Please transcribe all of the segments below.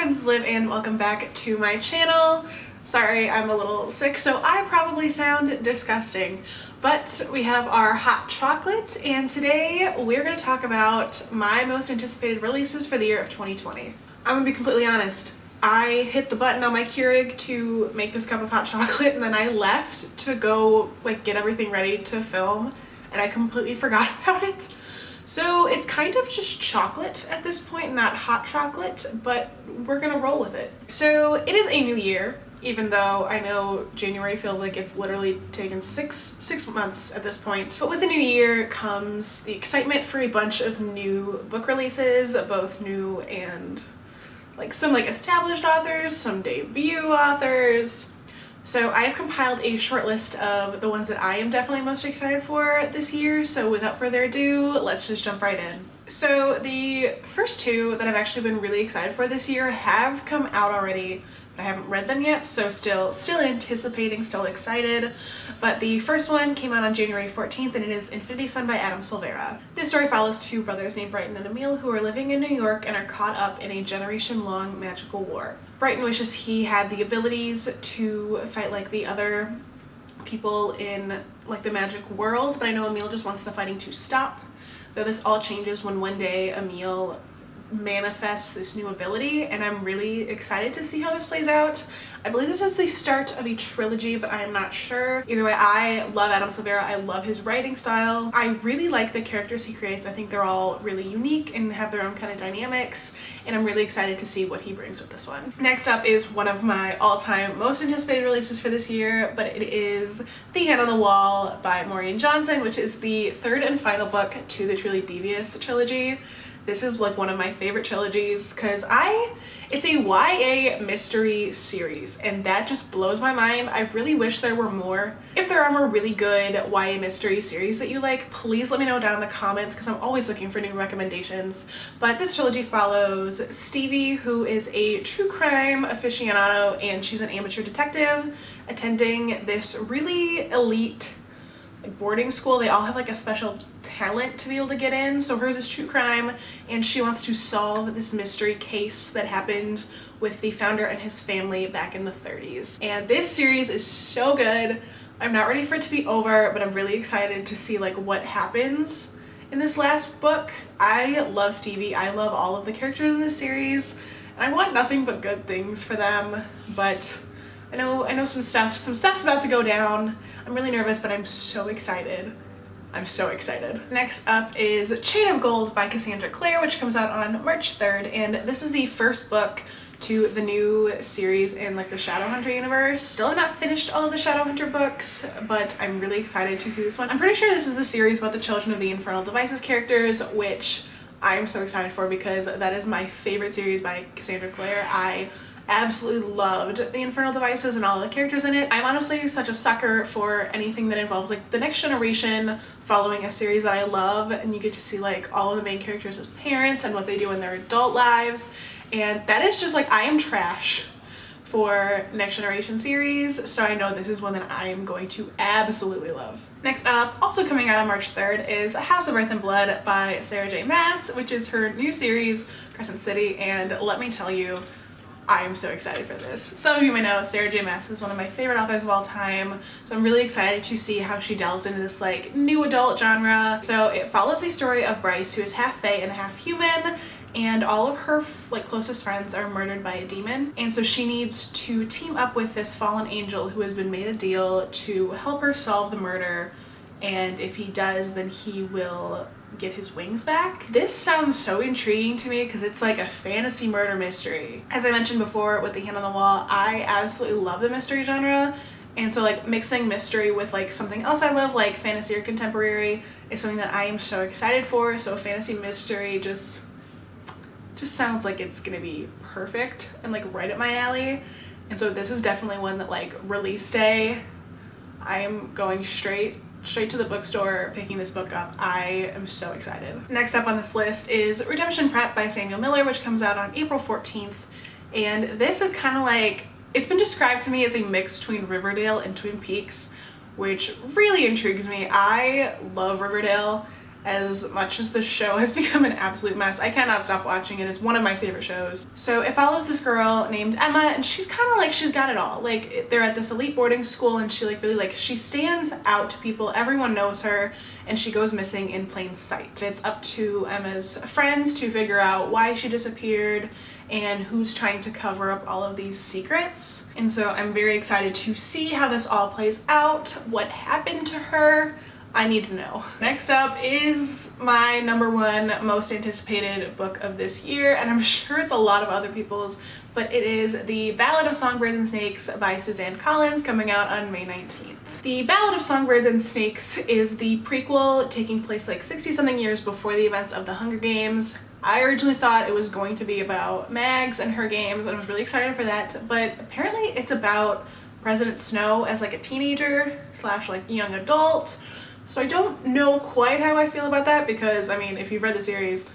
friends, it's Liv and welcome back to my channel. Sorry, I'm a little sick, so I probably sound disgusting, but we have our hot chocolate, and today we're going to talk about my most anticipated releases for the year of 2020. I'm going to be completely honest. I hit the button on my Keurig to make this cup of hot chocolate, and then I left to go get everything ready to film, and I completely forgot about it. So it's kind of just chocolate at this point, not hot chocolate, but we're gonna roll with it. So it is a new year, even though I know January feels like it's literally taken six months at this point. But with the new year comes the excitement for a bunch of new book releases, both new and some established authors, some debut authors. So I have compiled a short list of the ones that I am definitely most excited for this year. So without further ado, let's just jump right in. So the first two that I've actually been really excited for this year have come out already, but I haven't read them yet, so still anticipating, still excited. But the first one came out on January 14th, and it is Infinity Sun by Adam Silvera. This story follows two brothers named Brighton and Emil who are living in New York and are caught up in a generation-long magical war. Brighton wishes he had the abilities to fight like the other people in the magic world, but I know Emil just wants the fighting to stop. Though this all changes when one day Emil manifests this new ability, and I'm really excited to see how this plays out. I believe this is the start of a trilogy, but I am not sure. Either way, I love Adam Silvera. I love his writing style. I really like the characters he creates. I think they're all really unique and have their own kind of dynamics, and I'm really excited to see what he brings with this one. Next up is one of my all-time most anticipated releases for this year, but it is The Hand on the Wall by Maureen Johnson, which is the third and final book to the Truly Devious trilogy. This is one of my favorite trilogies because it's a YA mystery series, and that just blows my mind. I really wish there were more. If there are more really good YA mystery series that you like, please let me know down in the comments because I'm always looking for new recommendations. But this trilogy follows Stevie, who is a true crime aficionado, and she's an amateur detective attending this really elite boarding school. They all have a special talent to be able to get in. So hers is true crime, and she wants to solve this mystery case that happened with the founder and his family back in the 30s. And this series is so good. I'm not ready for it to be over, but I'm really excited to see what happens in this last book. I love Stevie. I love all of the characters in this series, and I want nothing but good things for them. But I know some stuff's about to go down. I'm really nervous, but I'm so excited. I'm so excited. Next up is Chain of Gold by Cassandra Clare, which comes out on March 3rd, and this is the first book to the new series in the Shadowhunter universe. Still have not finished all of the Shadowhunter books, but I'm really excited to see this one. I'm pretty sure this is the series about the Children of the Infernal Devices characters, which I'm so excited for because that is my favorite series by Cassandra Clare. I absolutely loved the Infernal Devices and all the characters in it. I'm honestly such a sucker for anything that involves the next generation following a series that I love, and you get to see all of the main characters as parents and what they do in their adult lives, and that is just I am trash for next generation series, so I know this is one that I am going to absolutely love. Next up, also coming out on March 3rd, is House of Earth and Blood by Sarah J. Maas, which is her new series, Crescent City, and let me tell you, I am so excited for this. Some of you may know Sarah J. Maas is one of my favorite authors of all time, so I'm really excited to see how she delves into this new adult genre. So it follows the story of Bryce, who is half fae and half human, and all of her closest friends are murdered by a demon, and so she needs to team up with this fallen angel who has been made a deal to help her solve the murder, and if he does, then he will get his wings back. This sounds so intriguing to me because it's a fantasy murder mystery. As I mentioned before with The Hand on the Wall, I absolutely love the mystery genre, and so mixing mystery with something else I love, fantasy or contemporary, is something that I am so excited for. So fantasy mystery just sounds like it's gonna be perfect and right at my alley. And so this is definitely one that release day, I am going straight to the bookstore, picking this book up. I am so excited. Next up on this list is Redemption Pratt by Samuel Miller, which comes out on April 14th. And this is kind of it's been described to me as a mix between Riverdale and Twin Peaks, which really intrigues me. I love Riverdale, as much as the show has become an absolute mess. I cannot stop watching it. It's one of my favorite shows. So it follows this girl named Emma, and she's kind of like, she's got it all. Like, they're at this elite boarding school, and she like really like, she stands out to people. Everyone knows her, and she goes missing in plain sight. It's up to Emma's friends to figure out why she disappeared and who's trying to cover up all of these secrets. And so I'm very excited to see how this all plays out, what happened to her. I need to know. Next up is my #1 most anticipated book of this year, and I'm sure it's a lot of other people's, but it is The Ballad of Songbirds and Snakes by Suzanne Collins, coming out on May 19th. The Ballad of Songbirds and Snakes is the prequel taking place like 60-something years before the events of the Hunger Games. I originally thought it was going to be about Mags and her games, and I was really excited for that, but apparently it's about President Snow as like a teenager / like young adult. So I don't know quite how I feel about that, because I mean, if you've read the series,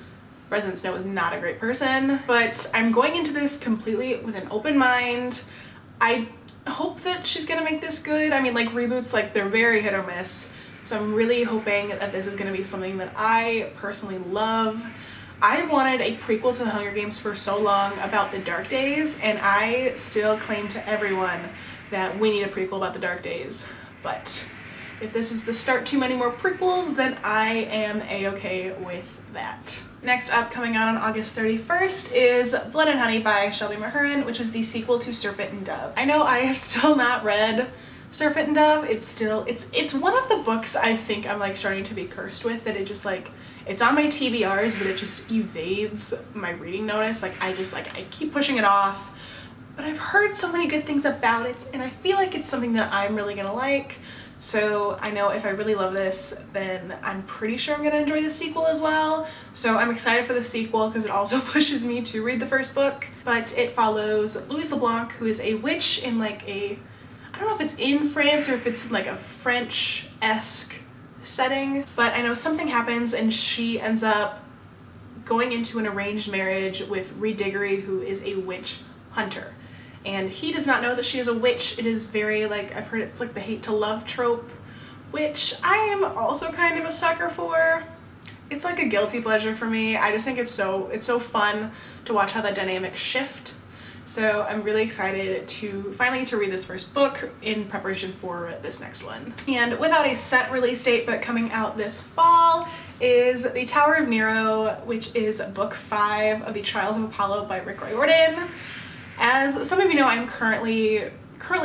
President Snow is not a great person, but I'm going into this completely with an open mind. I hope that she's gonna make this good. I mean, like, reboots, like, they're very hit or miss, so I'm really hoping that this is gonna be something that I personally love. I've wanted a prequel to the Hunger Games for so long about the Dark Days, and I still claim to everyone that we need a prequel about the Dark Days, but if this is the start to many more prequels, then I am a-okay with that. Next up, coming out on August 31st, is Blood and Honey by Shelby Mahurin, which is the sequel to Serpent and Dove. I know I have still not read Serpent and Dove. It's one of the books I think I'm like starting to be cursed with, that it just like, it's on my TBRs, but it just evades my reading notice. Like, I keep pushing it off, but I've heard so many good things about it, and I feel like it's something that I'm really gonna like. So I know if I really love this, then I'm pretty sure I'm gonna enjoy the sequel as well. So I'm excited for the sequel because it also pushes me to read the first book. But it follows Louise LeBlanc, who is a witch in like I don't know if it's in France or if it's like a French-esque setting, but I know something happens and she ends up going into an arranged marriage with Reed Diggory, who is a witch hunter. And he does not know that she is a witch. It is very like, I've heard it's like the hate to love trope, which I am also kind of a sucker for. It's like a guilty pleasure for me. I just think it's so fun to watch how that dynamic shift. So I'm really excited to finally get to read this first book in preparation for this next one. And without a set release date, but coming out this fall, is The Tower of Nero, which is book 5 of the Trials of Apollo by Rick Riordan. As some of you know, I'm currently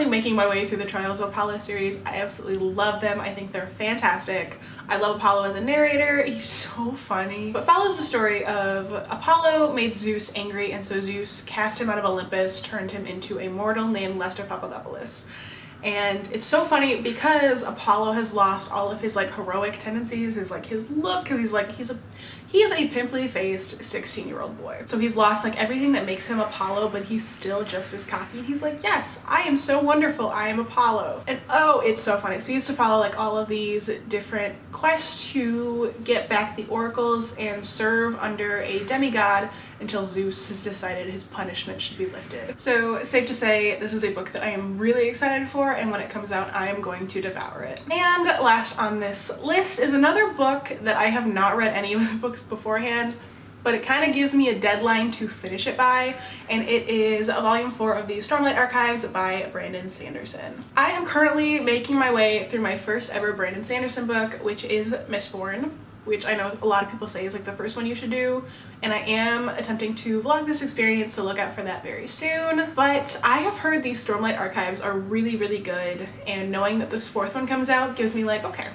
making my way through the Trials of Apollo series. I absolutely love them. I think they're fantastic. I love Apollo as a narrator. He's so funny. It follows the story of Apollo made Zeus angry, and so Zeus cast him out of Olympus, turned him into a mortal named Lester Papadopoulos. And it's so funny because Apollo has lost all of his like heroic tendencies, his look, because he is a pimply-faced 16-year-old boy. So he's lost like everything that makes him Apollo, but he's still just as cocky. He's like, yes, I am so wonderful, I am Apollo. And oh, it's so funny. So he used to follow like all of these different quests to get back the oracles and serve under a demigod until Zeus has decided his punishment should be lifted. So safe to say, this is a book that I am really excited for, and when it comes out, I am going to devour it. And last on this list is another book that I have not read any of the books beforehand, but it kind of gives me a deadline to finish it by, and it is volume 4 of the Stormlight Archives by Brandon Sanderson. I am currently making my way through my first ever Brandon Sanderson book, which is Mistborn, which I know a lot of people say is like the first one you should do, and I am attempting to vlog this experience, so look out for that very soon. But I have heard these Stormlight Archives are really, really good, and knowing that this 4th one comes out gives me like, okay,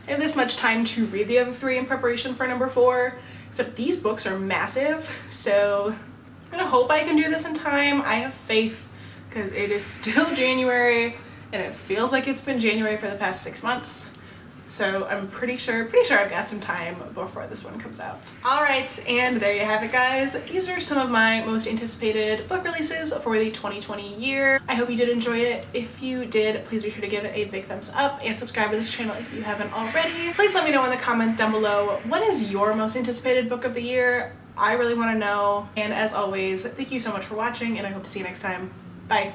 I have this much time to read the other 3 in preparation for number 4, except these books are massive, so I'm gonna hope I can do this in time. I have faith, because it is still January, and it feels like it's been January for the past 6 months. So I'm pretty sure I've got some time before this one comes out. All right, and there you have it, guys. These are some of my most anticipated book releases for the 2020 year. I hope you did enjoy it. If you did, please be sure to give it a big thumbs up and subscribe to this channel if you haven't already. Please let me know in the comments down below, what is your most anticipated book of the year? I really want to know. And as always, thank you so much for watching, and I hope to see you next time. Bye.